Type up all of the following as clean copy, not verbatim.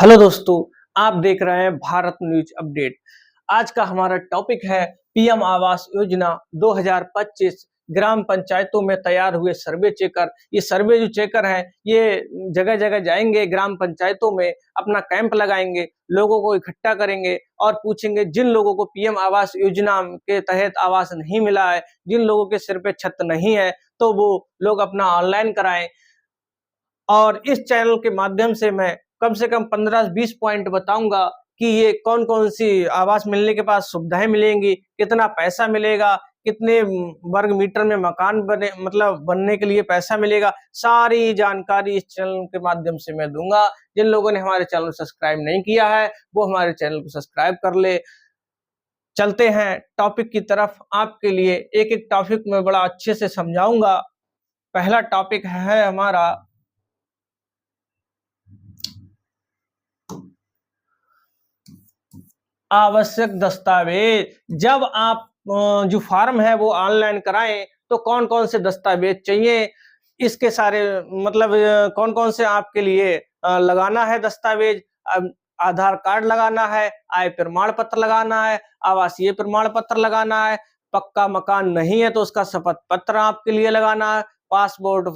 Hello दोस्तों, आप देख रहे हैं भारत न्यूज अपडेट। आज का हमारा टॉपिक है पीएम आवास योजना 2025 ग्राम पंचायतों में तैयार हुए सर्वे चेकर। ये सर्वे जो चेकर हैं ये जगह जगह जाएंगे, ग्राम पंचायतों में अपना कैंप लगाएंगे, लोगों को इकट्ठा करेंगे और पूछेंगे जिन लोगों को पीएम आवास योजना के तहत आवास नहीं मिला है, जिन लोगों के सिर पे छत नहीं है, तो वो लोग अपना ऑनलाइन कराएं। और इस चैनल के माध्यम से कम 15-20 पॉइंट बताऊंगा कि ये कौन-कौन सी आवास मिलने के बाद सुविधाएं मिलेंगी, कितना पैसा मिलेगा, कितने वर्ग मीटर में मकान बनने के लिए पैसा मिलेगा। सारी जानकारी इस चैनल के माध्यम से मैं दूंगा। जिन लोगों ने हमारे चैनल को सब्सक्राइब नहीं किया है, वो हमारे चैनल को सब्सक्राइब कर ले। चलते हैं टॉपिक की तरफ। आपके लिए एक-एक टॉपिक में बड़ा अच्छे से समझाऊंगा। पहला टॉपिक है हमारा आवश्यक दस्तावेज। जब आप जो फॉर्म है वो ऑनलाइन कराएं तो कौन कौन से दस्तावेज चाहिए, इसके सारे कौन कौन से आपके लिए लगाना है दस्तावेज। आधार कार्ड लगाना है, आय प्रमाण पत्र लगाना है, आवासीय प्रमाण पत्र लगाना है, पक्का मकान नहीं है तो उसका शपथ पत्र आपके लिए लगाना है, पासपोर्ट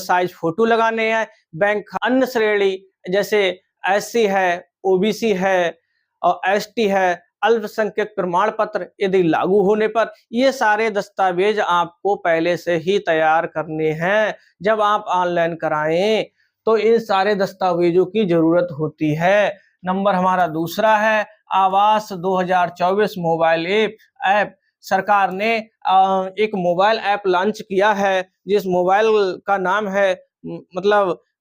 साइज फोटो लगाने हैं, बैंक अन्य श्रेणी जैसे एससी है, ओबीसी है और एसटी है, अल्पसंख्यक प्रमाण पत्र यदि लागू होने पर, ये सारे दस्तावेज आपको पहले से ही तैयार करने हैं। जब आप ऑनलाइन कराएं तो इन सारे दस्तावेजों की जरूरत होती है। नंबर हमारा दूसरा है आवास 2024 मोबाइल ऐप। सरकार ने एक मोबाइल ऐप लॉन्च किया है, जिस मोबाइल का नाम है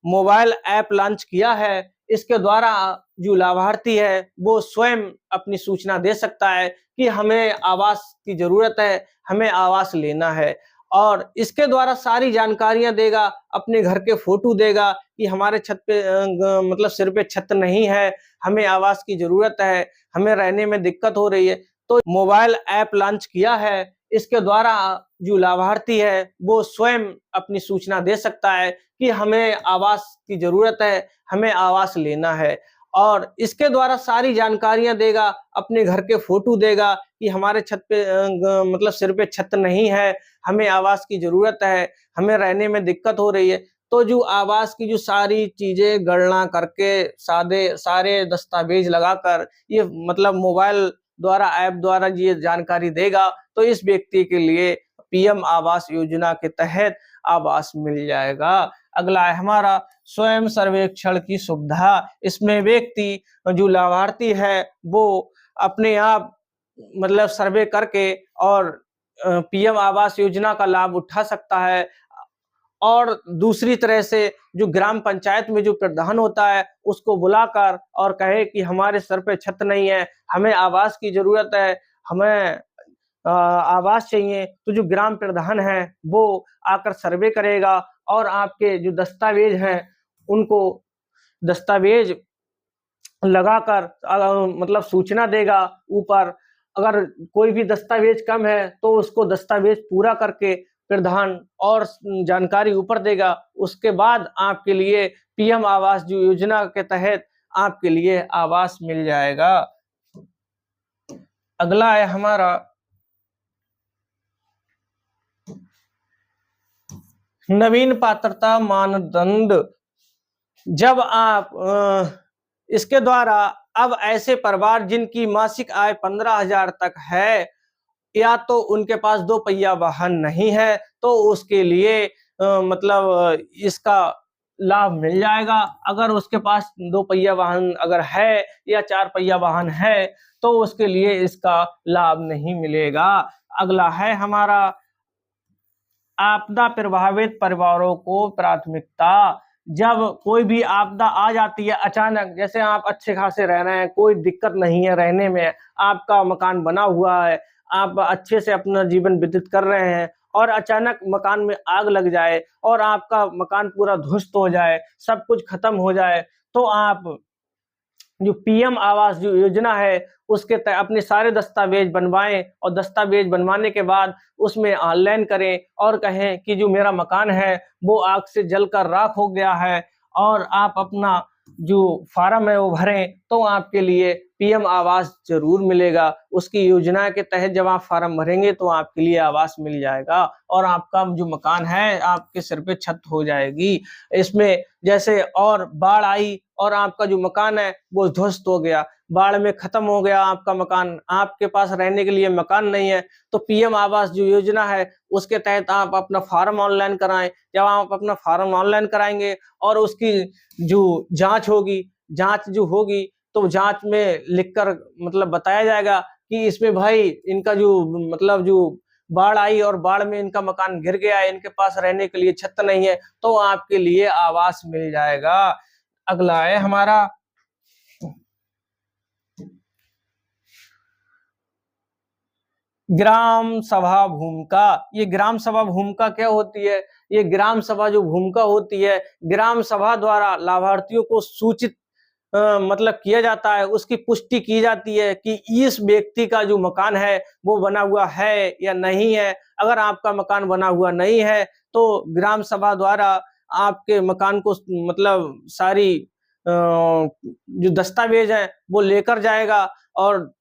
मोबाइल ऐप लॉन्च किया है। इसके द्वारा जो लाभार्थी है वो स्वयं अपनी सूचना दे सकता है कि हमें आवास की जरूरत है, हमें आवास लेना है, और इसके द्वारा सारी जानकारियां देगा, अपने घर के फोटो देगा कि हमारे छत पे सिर पे छत नहीं है, हमें आवास की जरूरत है, हमें रहने में दिक्कत हो रही है। तो मोबाइल ऐप लॉन्च किया है, इसके द्वारा जो लाभार्थी है वो स्वयं अपनी सूचना दे सकता है कि हमें आवास की जरूरत है, हमें आवास लेना है, और इसके द्वारा सारी जानकारियां देगा, अपने घर के फोटो देगा कि हमारे छत पे सिर पे छत नहीं है, हमें आवास की जरूरत है, हमें रहने में दिक्कत हो रही है। तो जो आवास की जो सारी चीजें गणना करके सारे दस्तावेज लगाकर ये मोबाइल द्वारा ऐप द्वारा ये जानकारी देगा, तो इस व्यक्ति के लिए पीएम आवास योजना के तहत आवास मिल जाएगा। अगला है हमारा स्वयं सर्वेक्षण की सुविधा। इसमें व्यक्ति जो लाभार्थी है वो अपने आप सर्वे करके और पीएम आवास योजना का लाभ उठा सकता है। और दूसरी तरह से जो ग्राम पंचायत में जो प्रधान होता है उसको बुलाकर और कहे कि हमारे सर पे छत नहीं है, हमें आवास की जरूरत है, हमें आवास चाहिए, तो जो ग्राम प्रधान है वो आकर सर्वे करेगा और आपके जो दस्तावेज हैं उनको दस्तावेज लगाकर सूचना देगा ऊपर। अगर कोई भी दस्तावेज कम है तो उसको दस्तावेज पूरा करके प्रधान और जानकारी ऊपर देगा। उसके बाद आपके लिए पीएम आवास जो योजना के तहत आपके लिए आवास मिल जाएगा। अगला है हमारा नवीन पात्रता मानदंड। जब आप इसके द्वारा अब ऐसे परिवार जिनकी मासिक आय 15,000 तक है या तो उनके पास 2 पहिया वाहन नहीं है तो उसके लिए इसका लाभ मिल जाएगा। अगर उसके पास 2 पहिया वाहन अगर है या 4 पहिया वाहन है तो उसके लिए इसका लाभ नहीं मिलेगा। अगला है हमारा आपदा प्रभावित परिवारों को प्राथमिकता। जब कोई भी आपदा आ जाती है अचानक, जैसे आप अच्छे खासे रह रहे हैं, कोई दिक्कत नहीं है रहने में, आपका मकान बना हुआ है, आप अच्छे से अपना जीवन व्यतीत कर रहे हैं और अचानक मकान में आग लग जाए और आपका मकान पूरा ध्वस्त हो जाए, सब कुछ खत्म हो जाए, तो आप जो पीएम आवास जो योजना है उसके अपने सारे दस्तावेज बनवाएं और दस्तावेज बनवाने के बाद उसमें ऑनलाइन करें और कहें कि जो मेरा मकान है वो आग से जलकर राख हो गया है और आप अपना जो फार्म है वो भरें तो आपके लिए पीएम आवास जरूर मिलेगा। उसकी योजना के तहत जब आप फार्म भरेंगे तो आपके लिए आवास मिल जाएगा और आपका जो मकान है आपके सिर पे छत हो जाएगी। इसमें जैसे और बाढ़ आई और आपका जो मकान है वो ध्वस्त हो गया, बाढ़ में खत्म हो गया आपका मकान, आपके पास रहने के लिए मकान नहीं है, तो पीएम आवास जो योजना है उसके तहत आप अपना फार्म ऑनलाइन कराएं। जब आप अपना फार्म ऑनलाइन कराएंगे और उसकी जो जांच होगी, जांच जो होगी तो जांच में लिखकर मतलब बताया जाएगा कि इसमें भाई इनका जो मतलब जो बाढ़ आई और बाढ़ में इनका मकान गिर गया है, इनके पास रहने के लिए छत नहीं है, तो आपके लिए आवास मिल जाएगा। अगला है हमारा ग्राम सभा भूमिका। ये ग्राम सभा भूमिका क्या होती है? ये ग्राम सभा जो भूमिका होती है, ग्राम सभा द्वारा लाभार्थियों को सूचित मतलब किया जाता है, उसकी पुष्टि की जाती है कि इस व्यक्ति का जो मकान है वो बना हुआ है या नहीं है। अगर आपका मकान बना हुआ नहीं है तो ग्राम सभा द्वारा आपके मकान को मतलब सारी जो दस्तावेज है वो लेकर जाएगा और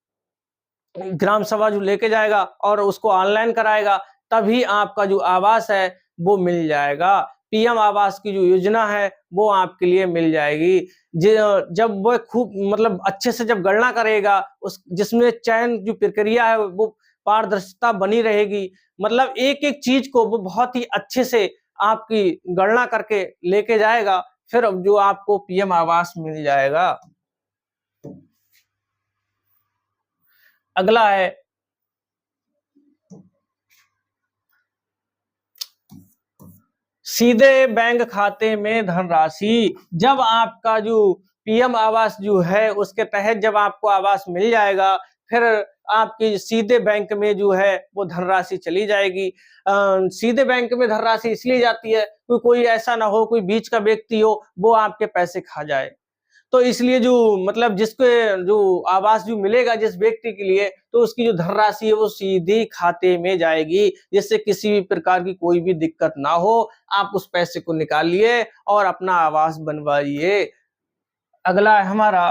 ग्राम सभा जो लेके जाएगा और उसको ऑनलाइन कराएगा, तभी आपका जो आवास है वो मिल जाएगा। पीएम आवास की जो योजना है वो आपके लिए मिल जाएगी। जब वो खूब मतलब अच्छे से जब गणना करेगा, उस जिसमें चयन जो प्रक्रिया है वो पारदर्शिता बनी रहेगी। मतलब एक-एक चीज को वो बहुत ही अच्छे से आपकी गणना करके लेके जाएगा, फिर जो आपको पीएम आवास मिल जाएगा। अगला है सीधे बैंक खाते में धनराशि। जब आपका जो पीएम आवास जो है उसके तहत जब आपको आवास मिल जाएगा, फिर आपकी सीधे बैंक में जो है वो धनराशि चली जाएगी। सीधे बैंक में धनराशि इसलिए जाती है कि कोई ऐसा ना हो, कोई बीच का व्यक्ति हो वो आपके पैसे खा जाए। तो इसलिए जो मतलब जिसके जो आवास जो मिलेगा जिस व्यक्ति के लिए, तो उसकी जो धनराशि है वो सीधी खाते में जाएगी, जिससे किसी भी प्रकार की कोई भी दिक्कत ना हो। आप उस पैसे को निकालिए और अपना आवास बनवाइए। अगला है हमारा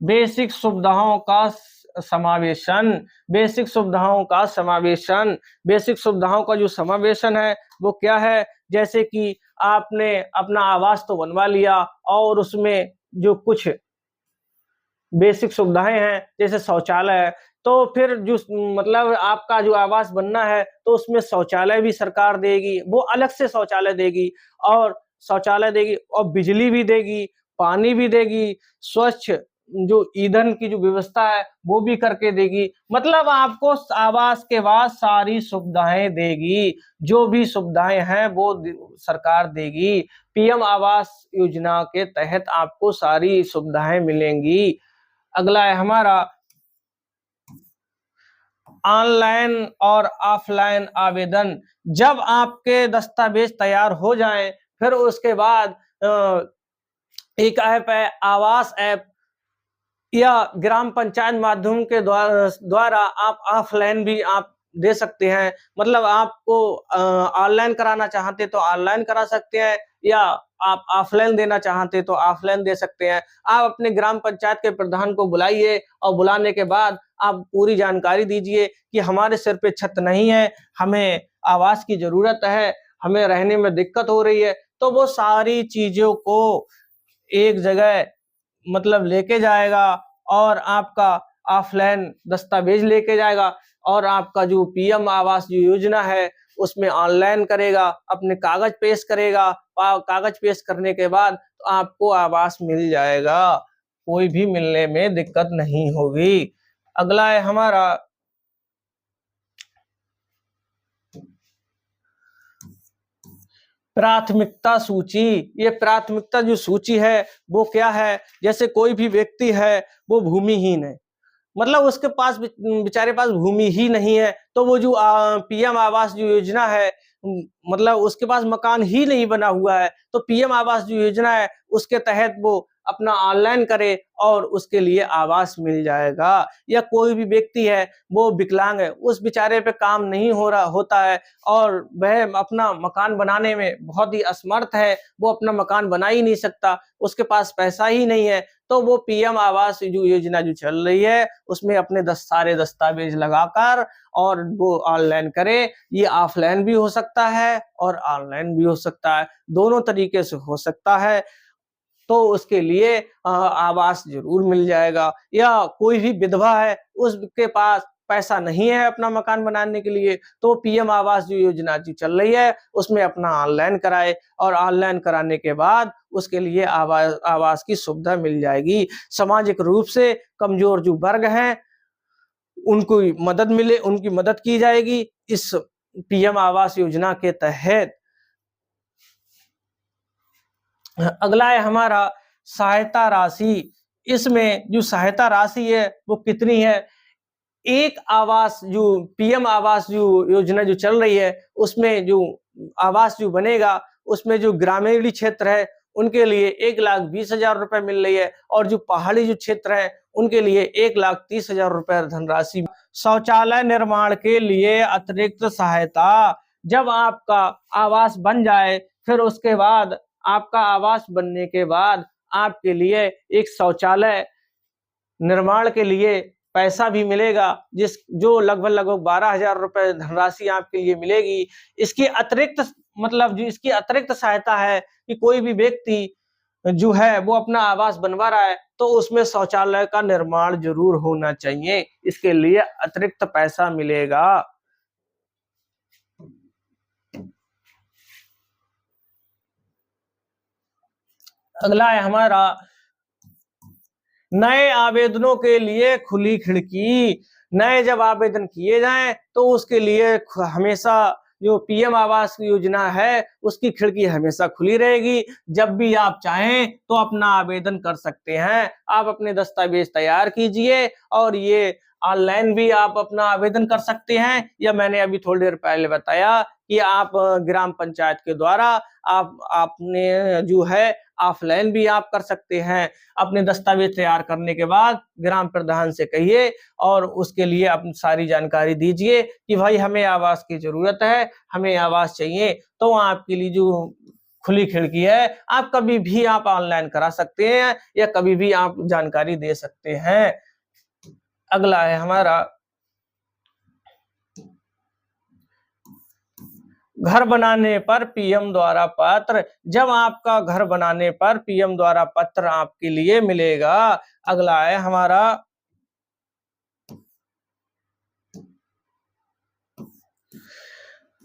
बेसिक सुविधाओं का समावेशन। बेसिक सुविधाओं का समावेशन, बेसिक सुविधाओं का जो समावेशन है वो क्या है? जैसे कि आपने अपना आवास तो बनवा लिया और उसमें जो कुछ बेसिक सुविधाएं हैं जैसे शौचालय है, तो फिर जो मतलब आपका जो आवास बनना है तो उसमें शौचालय भी सरकार देगी, वो अलग से शौचालय देगी और शौचालय देगी और बिजली भी देगी, पानी भी देगी, स्वच्छ जो ईंधन की जो व्यवस्था है वो भी करके देगी। मतलब आपको आवास के बाद सारी सुविधाएं देगी, जो भी सुविधाएं हैं वो सरकार देगी। पीएम आवास योजना के तहत आपको सारी सुविधाएं मिलेंगी। अगला है हमारा ऑनलाइन और ऑफलाइन आवेदन। जब आपके दस्तावेज तैयार हो जाएं, फिर उसके बाद एक ऐप है आवास ऐप या ग्राम पंचायत माध्यम के द्वारा आप ऑफलाइन भी आप दे सकते हैं। मतलब आपको ऑनलाइन कराना चाहते तो ऑनलाइन करा सकते हैं या आप ऑफलाइन देना चाहते तो ऑफलाइन दे सकते हैं। आप अपने ग्राम पंचायत के प्रधान को बुलाइए और बुलाने के बाद आप पूरी जानकारी दीजिए कि हमारे सिर पे छत नहीं है, हमें आवास की ज़रूरत है, हमें रहने में दिक्कत हो रही है। तो वो सारी चीज़ों को एक जगह मतलब लेके जाएगा और आपका ऑफलाइन दस्तावेज लेके जाएगा और आपका जो पीएम आवास जो योजना है उसमें ऑनलाइन करेगा, अपने कागज पेश करेगा, कागज पेश करने के बाद तो आपको आवास मिल जाएगा, कोई भी मिलने में दिक्कत नहीं होगी। अगला है हमारा प्राथमिकता सूची। ये प्राथमिकता जो सूची है वो क्या है? जैसे कोई भी व्यक्ति है वो भूमिहीन है, मतलब उसके पास बेचारे पास भूमि ही नहीं है, तो वो जो पीएम आवास जो योजना है मतलब उसके पास मकान ही नहीं बना हुआ है, तो पीएम आवास जो योजना है उसके तहत वो अपना ऑनलाइन करे और उसके लिए आवास मिल जाएगा। या कोई भी व्यक्ति है वो विकलांग है, उस बेचारे पे काम नहीं हो रहा होता है और वह अपना मकान बनाने में बहुत ही असमर्थ है, वो अपना मकान बना ही नहीं सकता, उसके पास पैसा ही नहीं है, तो वो पीएम आवास जो योजना जो चल रही है, उसमें अपने सारे दस्तावेज लगाकर और वो ऑनलाइन करे। ये ऑफलाइन भी हो सकता है और ऑनलाइन भी हो सकता है, दोनों तरीके से हो सकता है। तो उसके लिए आवास ज़रूर मिल जाएगा। या कोई भी विधवा है, उसके पास पैसा नहीं है अपना मकान बनाने के लिए, तो पीएम आवास जो योजना जो चल रही है, उसमें अपना ऑनलाइन कराए और ऑनलाइन कराने के बाद उसके लिए आवास की सुविधा मिल जाएगी। सामाजिक रूप से कमज़ोर जो वर्ग हैं, उनको उनकी मदद की जाएगी इस पीएम आवास योजना के तहत। अगला है हमारा सहायता राशि। इसमें जो सहायता राशि है वो कितनी है? एक आवास जो पीएम आवास जो योजना जो चल रही है, उसमें जो आवास जो बनेगा, उसमें जो ग्रामीण क्षेत्र है उनके लिए 1,20,000 रुपए मिल रही है और जो पहाड़ी जो क्षेत्र है उनके लिए 1,30,000 रुपए धनराशि। शौचालय निर्माण के लिए अतिरिक्त सहायता। जब आपका आवास बन जाए, फिर उसके बाद आपका आवास बनने के बाद आपके लिए एक शौचालय निर्माण के लिए पैसा भी मिलेगा, जो लगभग 12,000 रुपए धनराशि आपके लिए मिलेगी। इसकी अतिरिक्त मतलब जो इसकी अतिरिक्त सहायता है कि कोई भी व्यक्ति जो है वो अपना आवास बनवा रहा है, तो उसमें शौचालय का निर्माण ज़रूर होना चाहिए। इसके लिए अतिरिक्त पैसा मिलेगा। अगला है हमारा नए आवेदनों के लिए खुली खिड़की। नए जब आवेदन किए जाएँ तो उसके लिए हमेशा जो पीएम आवास योजना है उसकी खिड़की हमेशा खुली रहेगी। जब भी आप चाहें तो अपना आवेदन कर सकते हैं। आप अपने दस्तावेज तैयार कीजिए और ये ऑनलाइन भी आप अपना आवेदन कर सकते हैं, या मैंने अभी थोड़ी देर पहले बताया कि आप ग्राम पंचायत के द्वारा आप आपने जो है ऑफलाइन भी आप कर सकते हैं। अपने दस्तावेज तैयार करने के बाद ग्राम प्रधान से कहिए और उसके लिए अपनी सारी जानकारी दीजिए कि भाई हमें आवास की ज़रूरत है, हमें आवास चाहिए। तो आपके लिए जो खुली खिड़की है, आप कभी भी आप ऑनलाइन करा सकते हैं या कभी भी आप जानकारी दे सकते हैं। अगला है हमारा घर बनाने पर पीएम द्वारा पत्र। जब आपका घर बनाने पर पीएम द्वारा पत्र आपके लिए मिलेगा। अगला है हमारा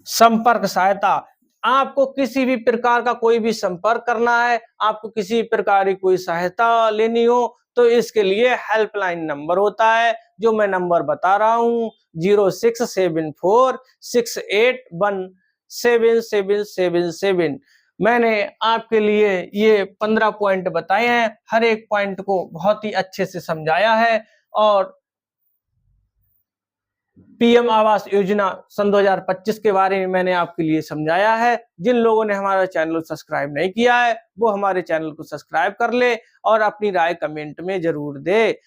संपर्क सहायता। आपको किसी भी प्रकार का कोई भी संपर्क करना है, आपको किसी प्रकार की कोई सहायता लेनी हो, तो इसके लिए हेल्पलाइन नंबर होता है, जो मैं नंबर बता रहा हूँ 067468177777। मैंने आपके लिए ये 15 पॉइंट बताए हैं, हर एक पॉइंट को बहुत ही अच्छे से समझाया है और पीएम आवास योजना सन 2025 के बारे में मैंने आपके लिए समझाया है। जिन लोगों ने हमारा चैनल सब्सक्राइब नहीं किया है, वो हमारे चैनल को सब्सक्राइब कर ले और अपनी राय कमेंट में ज़रूर दे।